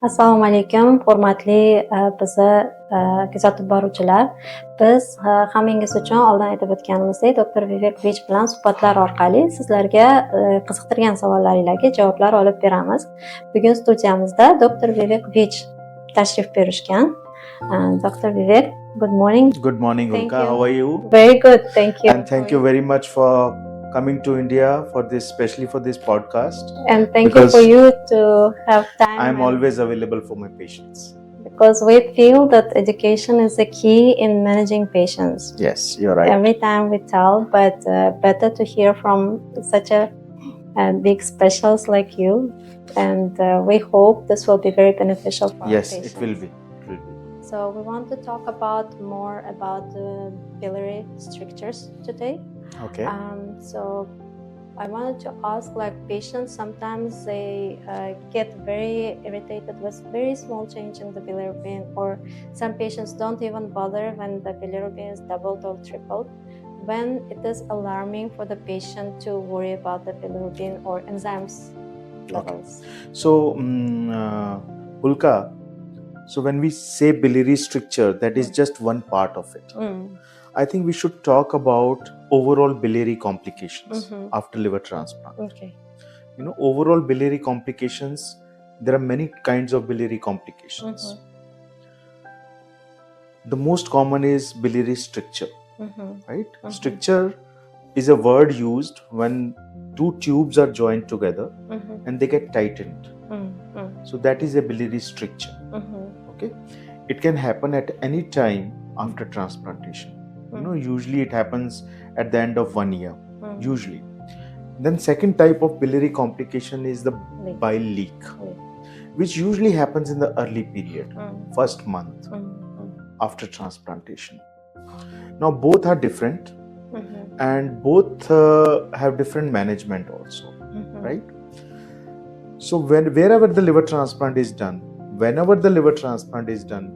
Assalomu alaykum, hurmatli bizni kuzatib boruvchilar. Biz hammangiz uchun oldin aytib o'tganimizdek, doktor Vivek Vij bilan suhbatlar orqali sizlarga qiziqtirgan savollaringizga javoblar olib beramiz. Bugun studiyamizda doktor Vivek Vij tashrif buyurishgan. Dr. Vivek, good morning. Good morning, Thank Ulka. you. How are you? Very good, thank you. And thank you very much for coming to India for this, especially for this podcast. And thank you Because for you to have time. I'm and- always available for my patients. Because we feel that education is the key in managing patients. Yes, you're right. Every time we tell, but better to hear from such a big specialist like you, and we hope this will be very beneficial for our Yes, patients. it will be. It will be. So we want to talk about more about the biliary strictures today. Okay. So I wanted to ask, like, patients sometimes they get very irritated with very small change in the bilirubin, or some patients don't even bother when the bilirubin is doubled or tripled. When it is alarming for the patient to worry about the bilirubin or enzymes levels. So, Ulka, so when we say biliary stricture, that is just one part of it. I think we should talk about overall biliary complications after liver transplant. Okay. You know, overall biliary complications, there are many kinds of biliary complications. The most common is biliary stricture, right? Stricture is a word used when two tubes are joined together and they get tightened. So that is a biliary stricture. Okay, it can happen at any time after transplantation. You know, usually it happens at the end of 1 year. Usually. Then second type of biliary complication is the bile leak, which usually happens in the early period, first month after transplantation. Now both are different, and both have different management also, right? So wherever the liver transplant is done, whenever the liver transplant is done,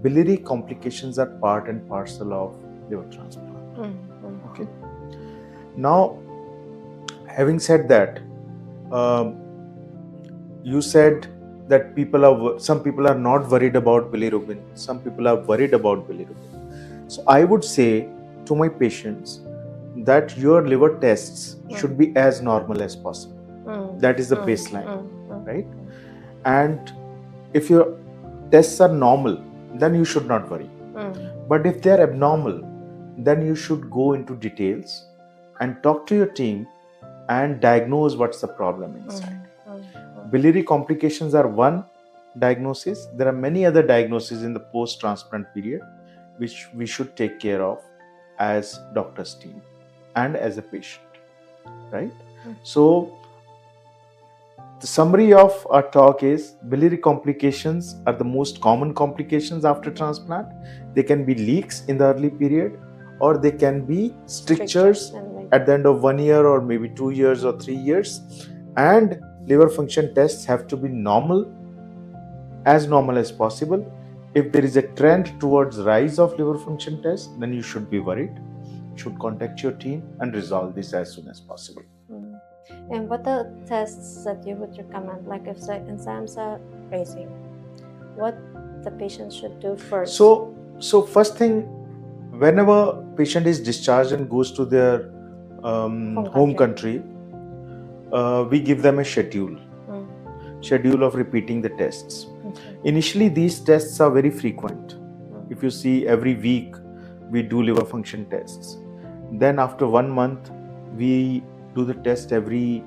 biliary complications are part and parcel of liver transplant. Okay. Now, having said that, you said that some people are not worried about bilirubin, some people are worried about bilirubin. So I would say to my patients that your liver tests should be as normal as possible. That is the baseline, right? And if your tests are normal, then you should not worry. But if they are abnormal, then you should go into details and talk to your team and diagnose what's the problem inside. Biliary complications are one diagnosis. There are many other diagnoses in the post-transplant period which we should take care of as doctor's team and as a patient, right? So the summary of our talk is biliary complications are the most common complications after transplant. They can be leaks in the early period, or they can be strictures at the end of 1 year or maybe 2 years or 3 years. And liver function tests have to be normal, as normal as possible. If there is a trend towards rise of liver function tests, then you should be worried. You should contact your team and resolve this as soon as possible. And what are tests that you would recommend? Like if the enzymes are raising, what the patient should do first? So first thing, whenever patient is discharged and goes to their home country, we give them a schedule of repeating the tests. Initially, these tests are very frequent. If you see, every week we do liver function tests. Then after 1 month, we do the test every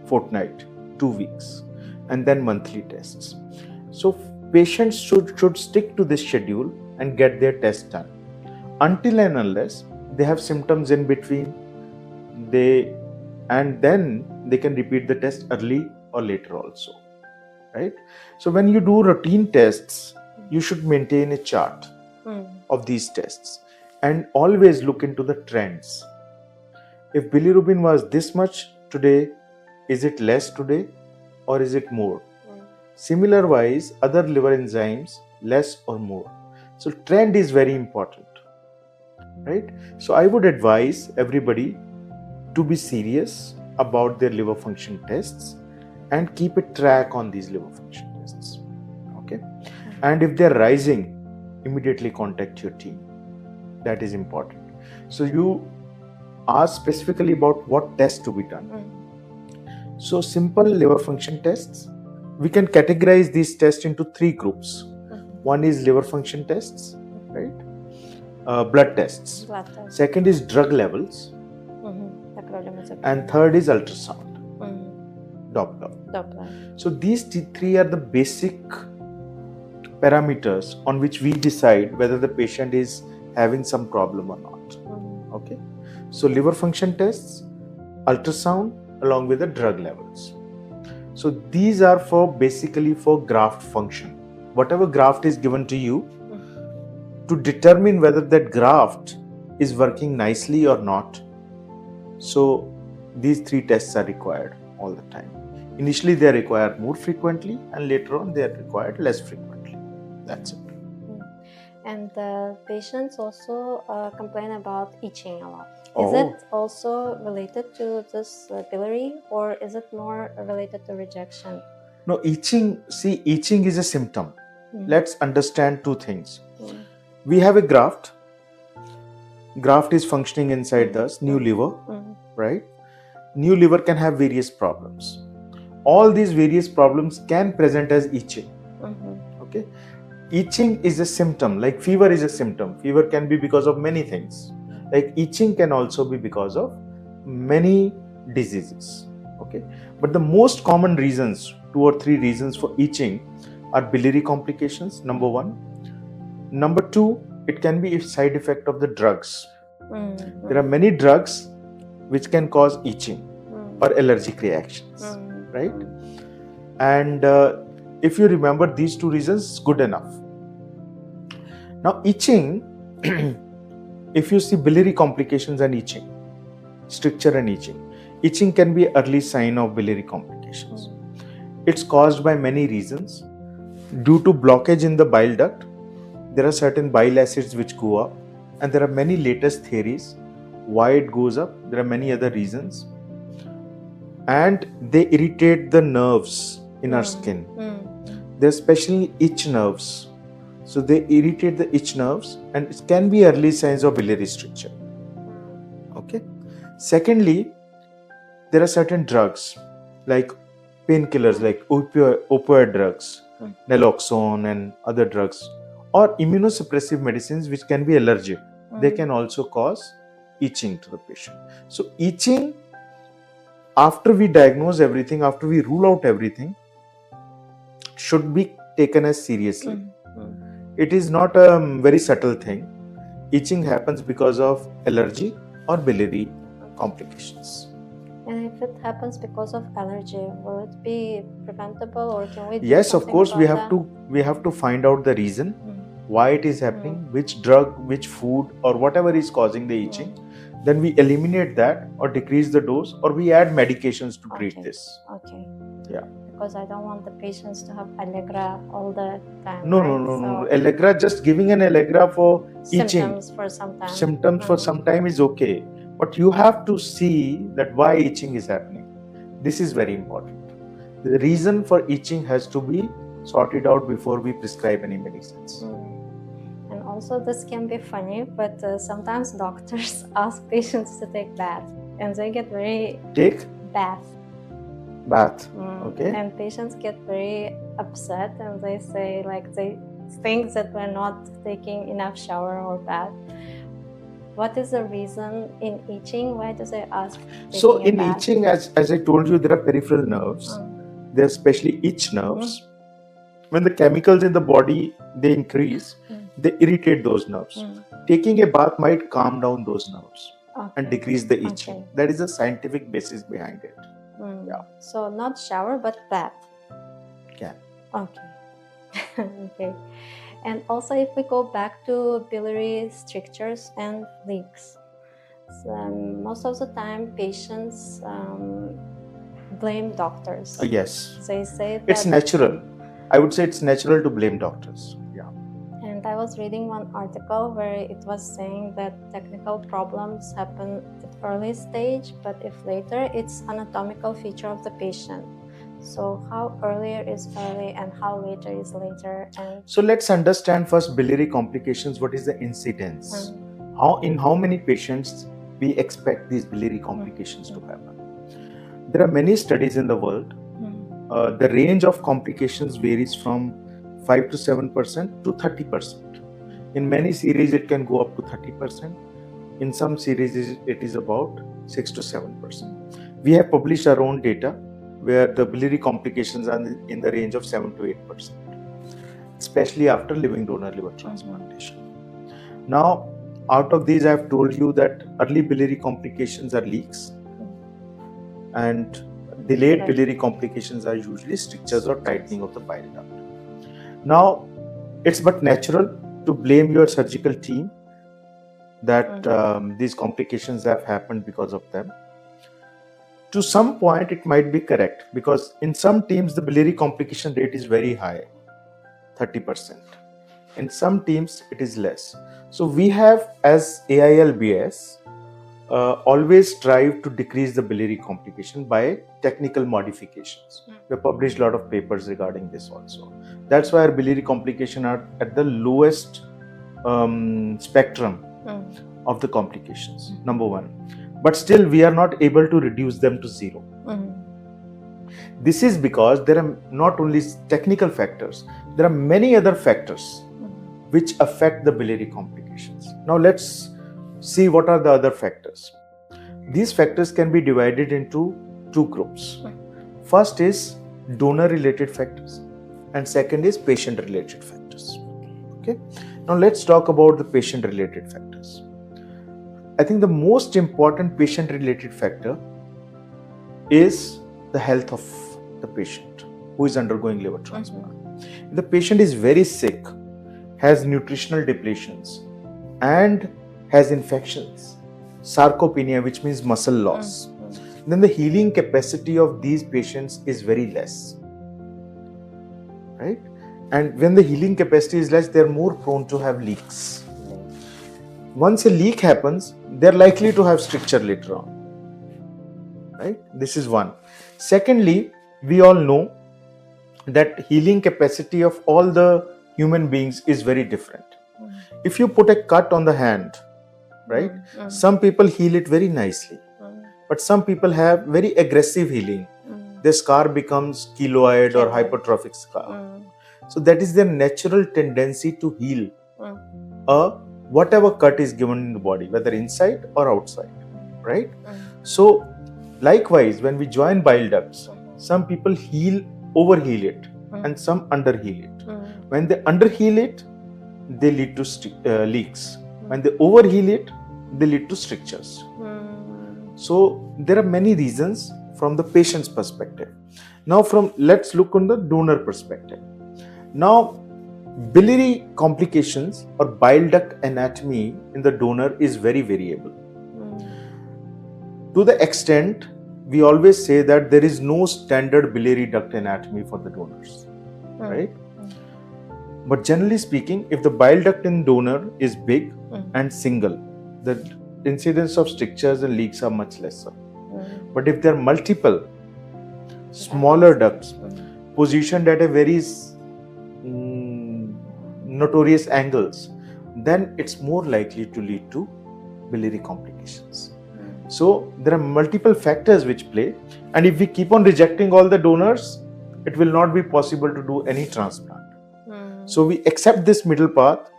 fortnight, 2 weeks, and then monthly tests. So patients should stick to this schedule and get their test done. Until and unless they have symptoms in between, and then they can repeat the test early or later also, right? So when you do routine tests, you should maintain a chart of these tests and always look into the trends. If bilirubin was this much today, is it less today or is it more? Similar wise, other liver enzymes, less or more. So trend is very important, right? So I would advise everybody to be serious about their liver function tests and keep a track on these liver function tests. Okay, and if they're rising, immediately contact your team. That is important. So you ask specifically about what tests to be done. So simple liver function tests, we can categorize these tests into three groups. One is liver function tests, right? Blood tests. Second is drug levels. And third is ultrasound. Doppler. So these three are the basic parameters on which we decide whether the patient is having some problem or not. Okay. So liver function tests, ultrasound, along with the drug levels. So these are basically for graft function. Whatever graft is given to you, to determine whether that graft is working nicely or not. So these three tests are required all the time. Initially they are required more frequently, and later on they are required less frequently. That's it. And the patients also complain about itching a lot. Is it also related to this biliary, or is it more related to rejection? No, itching is a symptom. Let's understand two things. We have a graft. Graft is functioning inside the new liver, right? New liver can have various problems. All these various problems can present as itching. Okay, itching is a symptom, like fever is a symptom. Fever can be because of many things. Like itching can also be because of many diseases. Okay, but the most common reasons, 2 or 3 reasons for itching, are biliary complications, number 1. Number 2, it can be a side effect of the drugs. There are many drugs which can cause itching or allergic reactions, right? And if you remember these 2 reasons, good enough. Now itching, if you see biliary complications and itching, stricture and itching can be an early sign of biliary complications. It's caused by many reasons. Due to blockage in the bile duct, there are certain bile acids which go up, and there are many latest theories why it goes up. There are many other reasons, and they irritate the nerves in our skin. They're especially itch nerves. So they irritate the itch nerves, and it can be early signs of biliary stricture. Okay. Secondly, there are certain drugs like painkillers, like opioid drugs, naloxone and other drugs, or immunosuppressive medicines which can be allergic. They can also cause itching to the patient. So itching, after we diagnose everything, after we rule out everything, should be taken as seriously. It is not a very subtle thing. Itching happens because of allergy or biliary complications. And if it happens because of allergy, will it be preventable, or can we do Yes, of something course, about we have to find out the reason why it is happening, which drug, which food, or whatever is causing the itching. Then we eliminate that or decrease the dose, or we add medications to treat this. Okay. Yeah. Because I don't want the patients to have Allegra all the time. No. Allegra, just giving an Allegra for itching. Symptoms for some time. Symptoms for some time is okay. But you have to see that why itching is happening. This is very important. The reason for itching has to be sorted out before we prescribe any medicines. And also this can be funny, but sometimes doctors ask patients to take bath, and they get very... Take? Bath. Okay. And patients get very upset, and they say, like, they think that we're not taking enough shower or bath. What is the reason in itching? Why do they ask? So in itching, as I told you, there are peripheral nerves. There are especially itch nerves. When the chemicals in the body, they increase, they irritate those nerves. Taking a bath might calm down those nerves and decrease the itching. That is the scientific basis behind it. Yeah. So not shower, but bath. Can. Okay. Okay. And also, if we go back to biliary strictures and leaks, most of the time patients blame doctors. Yes. They say that it's natural. I would say it's natural to blame doctors. Yeah. And I was reading one article where it was saying that technical problems happen at early stage, but if later, it's anatomical feature of the patient. So how earlier is early and how later is later? And So let's understand first biliary complications. What is the incidence? In how many patients we expect these biliary complications to happen? There are many studies in the world. The range of complications varies from 5 to 7% to 30%. In many series, it can go up to 30%. In some series, it is about 6 to 7%. We have published our own data where the biliary complications are in the range of 7 to 8%, especially after living donor liver transplantation. Now, out of these, I have told you that early biliary complications are leaks, and delayed biliary complications are usually strictures or tightening of the bile duct. Now, it's but natural to blame your surgical team that these complications have happened because of them. To some point, it might be correct because in some teams, the biliary complication rate is very high, 30%. In some teams, it is less. So we have, as AILBS, always strive to decrease the biliary complication by technical modifications. We have published a lot of papers regarding this also. That's why our biliary complications are at the lowest spectrum of the complications, number one. But still, we are not able to reduce them to zero. This is because there are not only technical factors, there are many other factors which affect the biliary complications. Now let's see what are the other factors. These factors can be divided into two groups. First is donor-related factors, and second is patient-related factors. Okay. Now let's talk about the patient-related factors. I think the most important patient-related factor is the health of the patient who is undergoing liver transplant. If the patient is very sick, has nutritional depletions, and has infections, sarcopenia, which means muscle loss, then the healing capacity of these patients is very less, right? And when the healing capacity is less, they're more prone to have leaks. Once a leak happens, they're likely to have stricture later on, right? This is one. Secondly, we all know that healing capacity of all the human beings is very different. If you put a cut on the hand, right, some people heal it very nicely, but some people have very aggressive healing. The scar becomes keloid or hypertrophic scar. So that is their natural tendency to heal whatever cut is given in the body, whether inside or outside, right? So likewise, when we join bile ducts, some people overheal it and some underheal it. When they underheal it, they lead to leaks. When they overheal it, they lead to strictures. So there are many reasons from the patient's perspective. Now let's look on the donor perspective. Now, biliary complications or bile duct anatomy in the donor is very variable. To the extent, we always say that there is no standard biliary duct anatomy for the donors, right? But generally speaking, if the bile duct in donor is big and single, the incidence of strictures and leaks are much lesser. But if there are multiple smaller ducts positioned at a very notorious angles, then it's more likely to lead to biliary complications. So there are multiple factors which play, and if we keep on rejecting all the donors, it will not be possible to do any transplant. So we accept this middle path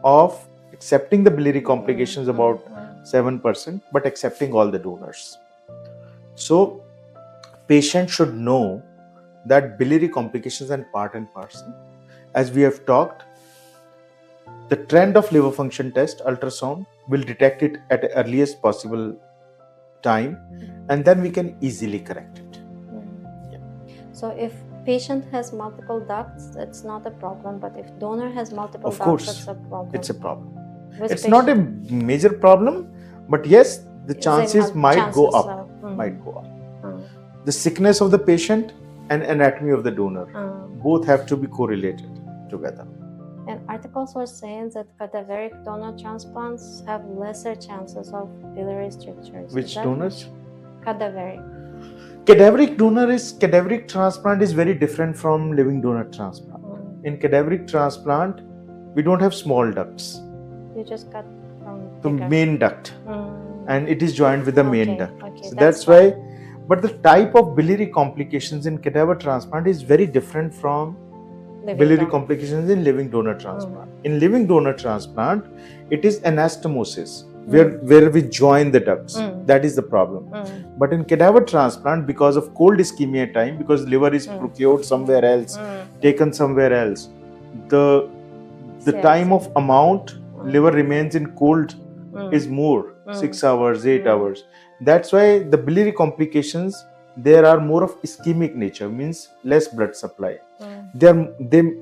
of accepting the biliary complications about 7%, but accepting all the donors. So patients should know that biliary complications are part and parcel. As we have talked, the trend of liver function test, ultrasound, will detect it at the earliest possible time, and then we can easily correct it. So if patient has multiple ducts, it's not a problem, but if donor has multiple Of ducts, course, it's a problem. It's a problem. It's not a major problem, but yes, the chances might go up. The sickness of the patient and anatomy of the donor both have to be correlated together. And articles were saying that cadaveric donor transplants have lesser chances of biliary strictures. Which donors? Cadaveric. Cadaveric transplant is very different from living donor transplant. In cadaveric transplant, we don't have small ducts. You just cut from The bigger. main duct, and it is joined with the main Okay, duct. okay, So that's that's why. But the type of biliary complications in cadaver transplant is very different from biliary complications in living donor transplant. In living donor transplant, it is anastomosis, where we join the ducts. That is the problem. But in cadaver transplant, because of cold ischemia time, because liver is procured somewhere else, taken somewhere else, the time of amount liver remains in cold is more, 6 hours, 8 hours. That's why the biliary complications, there are more of ischemic nature, means less blood supply. They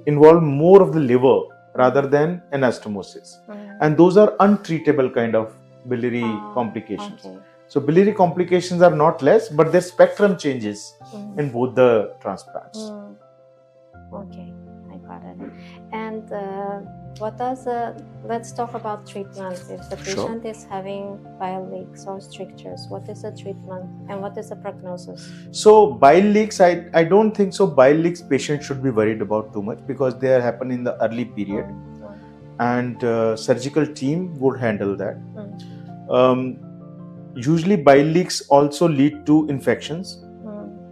involve more of the liver rather than anastomosis. And those are untreatable kind of biliary complications. Okay. So biliary complications are not less, but their spectrum changes in both the transplants. Okay, I got it. And let's talk about treatment. If the patient is having bile leaks or strictures, what is the treatment and what is the prognosis? So bile leaks, I don't think so. Bile leaks patients should be worried about too much because they happen in the early period, and surgical team would handle that. Usually bile leaks also lead to infections,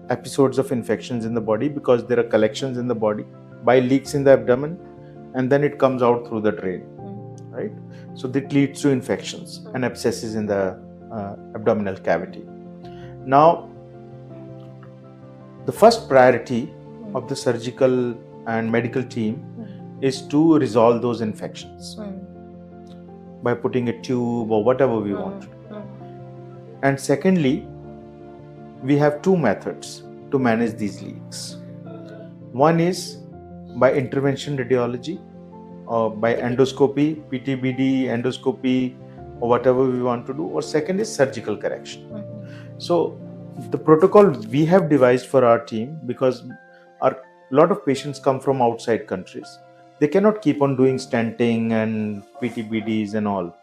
episodes of infections in the body because there are collections in the body, bile leaks in the abdomen, and then it comes out through the drain, right? So that leads to infections and abscesses in the abdominal cavity. Now, the first priority of the surgical and medical team is to resolve those infections by putting a tube or whatever we want. And secondly, we have two methods to manage these leaks. One is by intervention radiology or by endoscopy, PTBD, endoscopy, or whatever we want to do. Or second is surgical correction. So the protocol we have devised for our team, because a lot of patients come from outside countries, they cannot keep on doing stenting and PTBDs and all.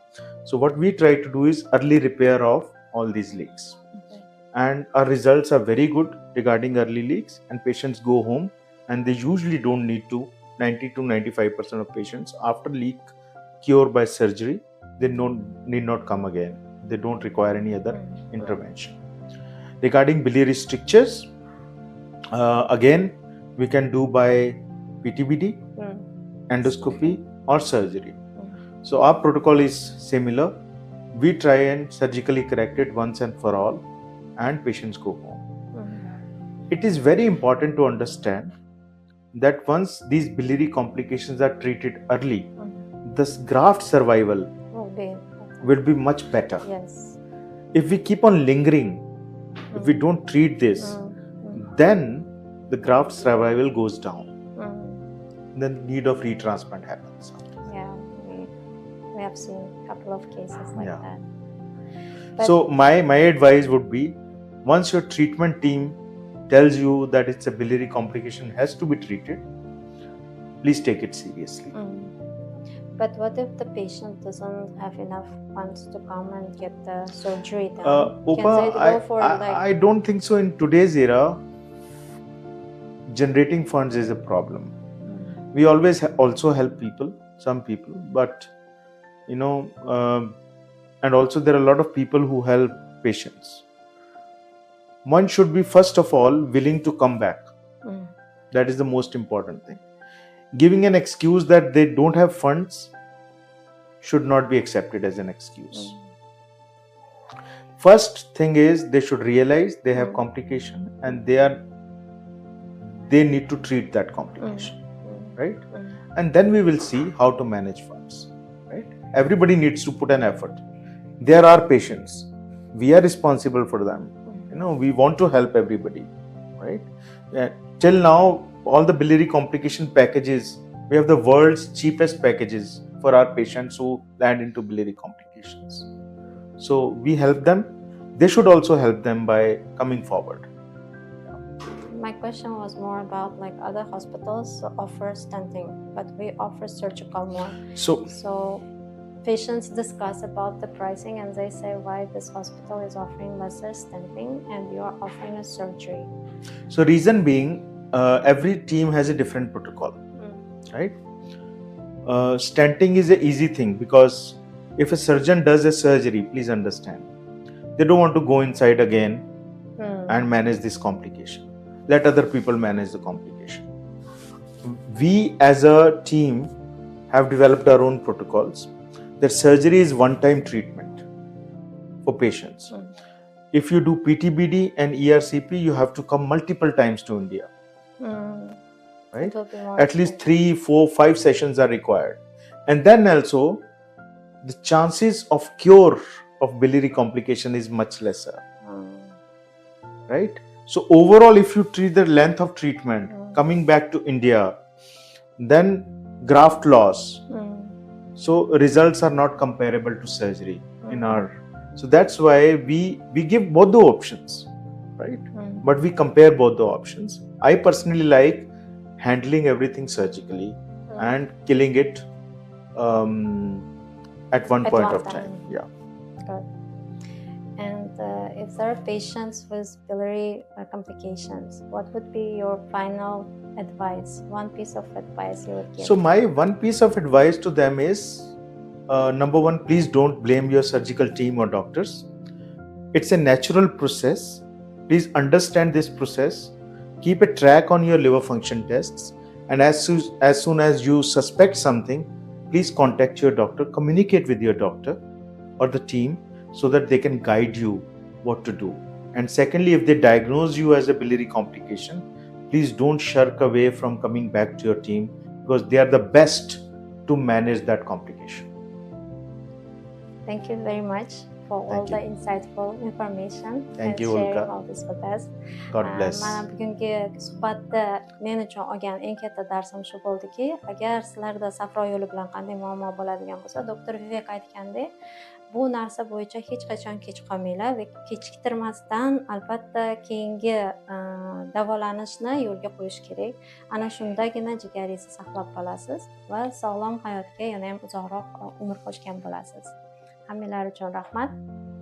So what we try to do is early repair of all these leaks. And our results are very good regarding early leaks, and patients go home and they usually don't need to. 90 to 95% of patients after leak cure by surgery, they need not come again. They don't require any other intervention. Regarding biliary strictures, again we can do by PTBD, endoscopy or surgery. So our protocol is similar. We try and surgically correct it once and for all, and patients go home. It is very important to understand that once these biliary complications are treated early, this graft survival will be much better. Yes. If we keep on lingering, if we don't treat this, then the graft survival goes down. Then the need of retransplant happens. Yeah, we have seen a couple of cases like that. So my advice would be, once your treatment team tells you that it's a biliary complication has to be treated, please take it seriously. But what if the patient doesn't have enough funds to come and get the surgery done? I don't think so. In today's era, generating funds is a problem. We always also help some people, but and also there are a lot of people who help patients. One should be first of all willing to come back. That is the most important thing. Giving an excuse that they don't have funds should not be accepted as an excuse. First thing is, they should realize they have complication and they need to treat that complication, right? And then we will see how to manage funds, right? Everybody needs to put an effort. There are patients. We are responsible for them. We want to help everybody, right? Till now, all the biliary complication packages, we have the world's cheapest packages for our patients who land into biliary complications. So we help them. They should also help them by coming forward. My question was more about like other hospitals offer stenting, but we offer surgical more. So patients discuss about the pricing and they say why this hospital is offering lesser stenting and you are offering a surgery. So reason being, every team has a different protocol, right? Stenting is an easy thing because if a surgeon does a surgery, please understand, they don't want to go inside again and manage this complication. Let other people manage the complication. We as a team have developed our own protocols. That surgery is one-time treatment for patients. If you do PTBD and ERCP, you have to come multiple times to India. Right? At least 3, 4, 5 sessions are required. And then also, the chances of cure of biliary complication is much lesser. Right? So overall, if you treat the length of treatment, coming back to India, then graft loss. So results are not comparable to surgery in our. So that's why we give both the options, right? But we compare both the options. I personally like handling everything surgically and killing it at one point of time. Yeah. Good. And if there are patients with biliary complications, what would be your final advice? One piece of advice you would give? So my one piece of advice to them is, number one, please don't blame your surgical team or doctors. It's a natural process. Please understand this process. Keep a track on your liver function tests. And as soon as you suspect something, please contact your doctor, communicate with your doctor or the team so that they can guide you what to do. And secondly, if they diagnose you as a biliary complication, please don't shirk away from coming back to your team because they are the best to manage that complication. Thank you very much for all the insightful information and sharing all this with us. God bless. Mana bugungi suhbatda men uchun olgan eng katta darsim shu bo'ldiki, agar sizlarda safro yo'li bilan qanday muammo bo'ladigan bo'lsa, doktor Vivek aytgandek, bu narsa bo'yicha hech qachon kech qolmanglar va kechiktirmasdan albatta keyingi davolanishni yo'lga qo'yish kerak. Ana shundagina jigaringizni saqlab qolasiz va sog'lom hayotga yana ham uzoqroq umr qo'shgan bo'lasiz. Hammalar uchun rahmat.